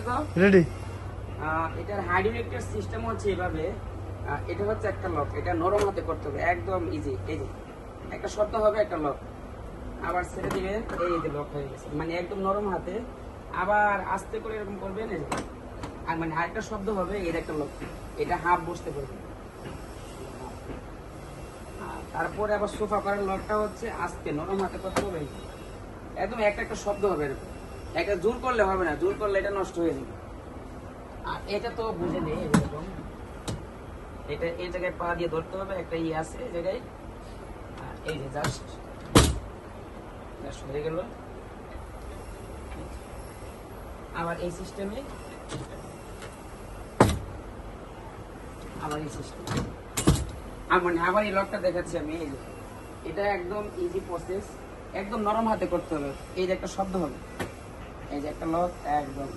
তো রেডি। এটার হাইড্রোলিকের সিস্টেম হচ্ছে এভাবে। এটা হচ্ছে একটা লক, এটা নরম হাতে করতে হবে, একদম ইজি। এই যে একটা শব্দ হবে, একটা লক, আবার ছেড়ে দিবেন, এই যে লক হয়ে গেছে। মানে একদম নরম হাতে, আবার আস্তে করে এরকম করবেন, এই যে। আর মানে আরেকটা শব্দ হবে, এর একটা লক, এটা হাফ বসতে পারবে। তারপরে আবার সোফা করার লকটা হচ্ছে আস্তে নরম হাতে করতে হবে, একদম একটা একটা শব্দ হবে এরকম। একটা জোর করলে হবে না, জোর করলে এটা নষ্ট হয়ে যাবে। আর এটা তো বুঝে নেই এরকম, এটা এই জায়গায় পা দিয়ে ধরতে হবে, একটা ইয়ে আছে এই জায়গায়। আর এই যে জাস্ট হয়ে গেল। আবার এই সিস্টেমে, আবার এই সিস্টেম, মানে আবার এই লকটা দেখাচ্ছি আমি। এই যে এটা একদম ইজি প্রসেস, একদম নরম হাতে করতে হবে। এই যে একটা শব্দ হবে, এই যে একটা লক একদম